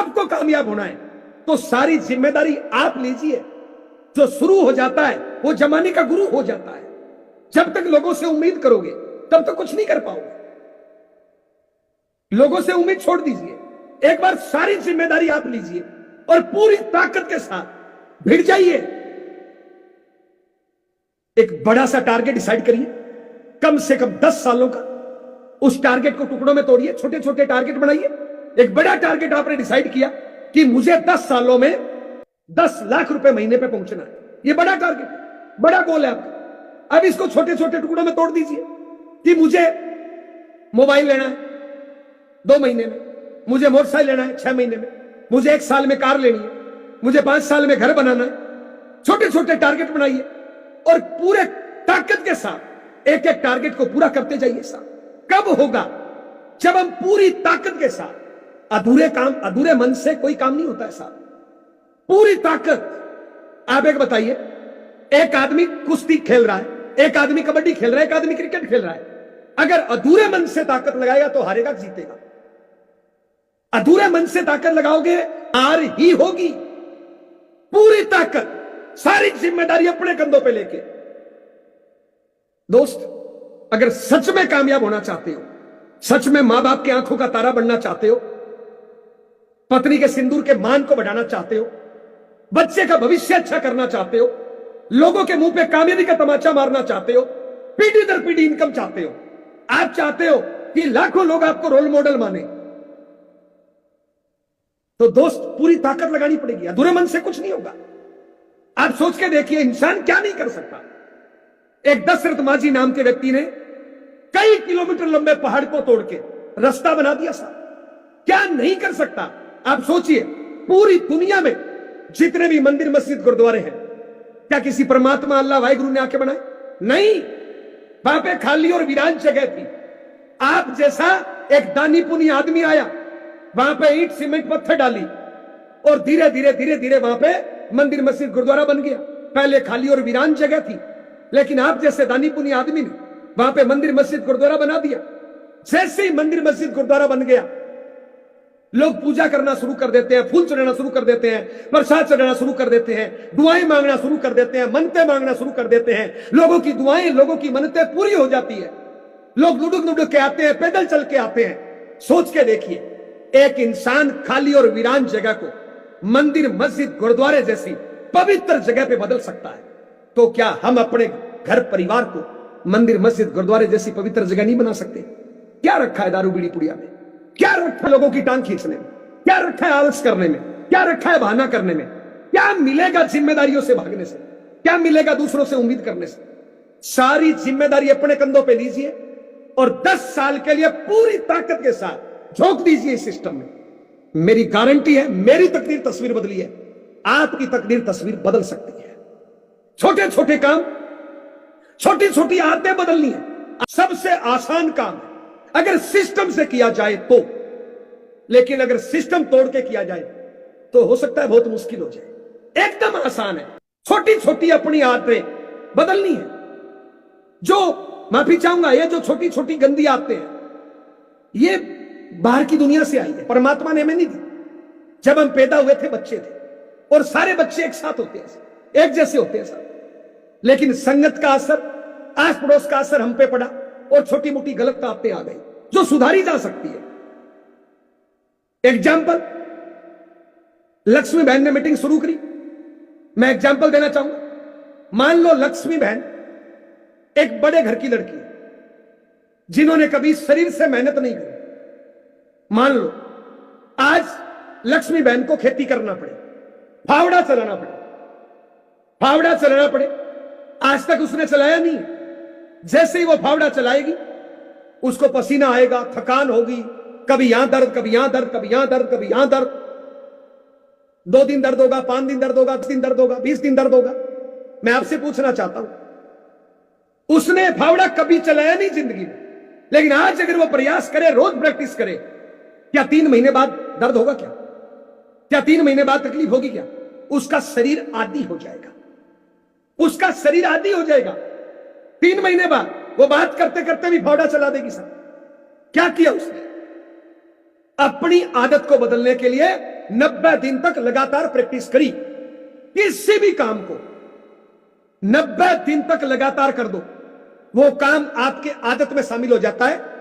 सबको कामयाब होना है तो सारी जिम्मेदारी आप लीजिए। जो शुरू हो जाता है वो जमाने का गुरु हो जाता है। जब तक लोगों से उम्मीद करोगे तब तक कुछ नहीं कर पाओगे। लोगों से उम्मीद छोड़ दीजिए, एक बार सारी जिम्मेदारी आप लीजिए और पूरी ताकत के साथ भिड़ जाइए। एक बड़ा सा टारगेट डिसाइड करिए, कम से कम 10 सालों का। उस टारगेट को टुकड़ों में तोड़िए, छोटे छोटे टारगेट बनाइए। एक बड़ा टारगेट आपने डिसाइड किया कि मुझे 10 सालों में 10 लाख रुपए महीने पे पहुंचना है। यह बड़ा टारगेट है, बड़ा गोल है आपका। अब इसको छोटे छोटे टुकड़ों में तोड़ दीजिए कि मुझे मोबाइल लेना है 2 महीने में, मुझे मोटरसाइकिल लेना है 6 महीने में, मुझे 1 साल में कार लेनी है, मुझे 5 साल में घर बनाना है। छोटे छोटे टारगेट बनाइए और पूरे ताकत के साथ एक एक टारगेट को पूरा करते जाइए साहब। कब होगा? जब हम पूरी ताकत के साथ। अधूरे मन से कोई काम नहीं होता है साहब। पूरी ताकत। आप एक बताइए, एक आदमी कुश्ती खेल रहा है, एक आदमी कबड्डी खेल रहा है, एक आदमी क्रिकेट खेल रहा है। अगर अधूरे मन से ताकत लगाएगा तो हारेगा, जीतेगा। अधूरे मन से ताकत लगाओगे हार ही होगी। पूरी ताकत, सारी जिम्मेदारी अपने कंधों पे लेके। दोस्त, अगर सच में कामयाब होना चाहते हो, सच में मां बाप की आंखों का तारा बनना चाहते हो, पत्नी के सिंदूर के मान को बढ़ाना चाहते हो, बच्चे का भविष्य अच्छा करना चाहते हो, लोगों के मुंह पे कामयाबी का तमाचा मारना चाहते हो, पीढ़ी दर पीढ़ी इनकम चाहते हो, आप चाहते हो कि लाखों लोग आपको रोल मॉडल माने, तो दोस्त पूरी ताकत लगानी पड़ेगी। अधूरे मन से कुछ नहीं होगा। आप सोच के देखिए, इंसान क्या नहीं कर सकता। एक दशरथ माझी नाम के व्यक्ति ने कई किलोमीटर लंबे पहाड़ को तोड़ के रास्ता बना दिया साहब। क्या नहीं कर सकता? आप सोचिए, पूरी दुनिया में जितने भी मंदिर मस्जिद गुरुद्वारे हैं, क्या किसी परमात्मा अल्लाह वाहिगुरु ने आके बनाए? नहीं। वहां पे खाली और वीरान जगह थी। आप जैसा एक दानी पुनी आदमी आया, वहां पे ईंट सीमेंट पत्थर डाली और धीरे धीरे धीरे धीरे वहां पे मंदिर मस्जिद गुरुद्वारा बन गया। पहले खाली और वीरान जगह थी, लेकिन आप जैसे दानी पुनी आदमी ने वहां पे मंदिर मस्जिद गुरुद्वारा बना दिया। जैसे ही मंदिर मस्जिद गुरुद्वारा बन गया, लोग पूजा करना शुरू कर देते हैं, फूल चढ़ाना शुरू कर देते हैं, प्रसाद चढ़ाना शुरू कर देते हैं, दुआएं मांगना शुरू कर देते हैं, मन्नतें मांगना शुरू कर देते हैं। लोगों की दुआएं, लोगों की मन्नतें पूरी हो जाती है। लोग लुढ़क लुढ़क के आते हैं, पैदल चल के आते हैं। सोच के देखिए, एक इंसान खाली और वीरान जगह को मंदिर मस्जिद गुरुद्वारे जैसी पवित्र जगह पे बदल सकता है, तो क्या हम अपने घर परिवार को मंदिर मस्जिद गुरुद्वारे जैसी पवित्र जगह नहीं बना सकते? क्या रखा है दारू बीड़ी पुड़िया में? क्या रखा है लोगों की टांग खींचने में? क्या रखा है आलस करने में? क्या रखा है बहाना करने में? क्या मिलेगा जिम्मेदारियों से भागने से? क्या मिलेगा दूसरों से उम्मीद करने से? सारी जिम्मेदारी अपने कंधों पे लीजिए और 10 साल के लिए पूरी ताकत के साथ झोंक दीजिए इस सिस्टम में। मेरी गारंटी है, मेरी तकदीर तस्वीर बदली है, आपकी तकदीर तस्वीर बदल सकती है। छोटे छोटे काम, छोटी छोटी आदतें बदलनी है। सबसे आसान काम है अगर सिस्टम से किया जाए तो, लेकिन अगर सिस्टम तोड़ के किया जाए तो हो सकता है बहुत मुश्किल हो जाए। एकदम आसान है, छोटी छोटी अपनी आदतें बदलनी है। जो माफी चाहूंगा, ये जो छोटी छोटी गंदी आदतें हैं, ये बाहर की दुनिया से आई है, परमात्मा ने हमें नहीं दी। जब हम पैदा हुए थे बच्चे थे और सारे बच्चे एक साथ होते हैं, एक जैसे होते हैं सब, लेकिन संगत का असर, आस पड़ोस का असर हम पे पड़ा और छोटी मोटी गलत आदतें आ गई जो सुधारी जा सकती है। एग्जाम्पल, लक्ष्मी बहन ने मीटिंग शुरू करी। मैं एग्जाम्पल देना चाहूंगा। मान लो लक्ष्मी बहन एक बड़े घर की लड़की है जिन्होंने कभी शरीर से मेहनत नहीं करी। मान लो आज लक्ष्मी बहन को खेती करना पड़े, फावड़ा चलाना पड़े, फावड़ा चलाना पड़े। आज तक उसने चलाया नहीं। जैसे ही वो फावड़ा चलाएगी उसको पसीना आएगा, थकान होगी, कभी यहां दर्द, कभी यहां दर्द, कभी यहां दर्द, कभी यहां दर्द। 2 दिन दर्द होगा, 5 दिन दर्द होगा, 10 दिन दर्द होगा, 20 दिन दर्द होगा। मैं आपसे पूछना चाहता हूं, उसने फावड़ा कभी चलाया नहीं जिंदगी में, लेकिन आज अगर वो प्रयास करे, रोज प्रैक्टिस करे, क्या 3 महीने बाद दर्द होगा? क्या 3 महीने बाद तकलीफ होगी? क्या उसका शरीर आदी हो जाएगा? उसका शरीर आदी हो जाएगा। 3 महीने बाद वो बात करते करते भी फावड़ा चला देगी साहब। क्या किया उसने? अपनी आदत को बदलने के लिए 90 दिन तक लगातार प्रैक्टिस करी, किसी भी काम को 90 दिन तक लगातार कर दो, वो काम आपके आदत में शामिल हो जाता है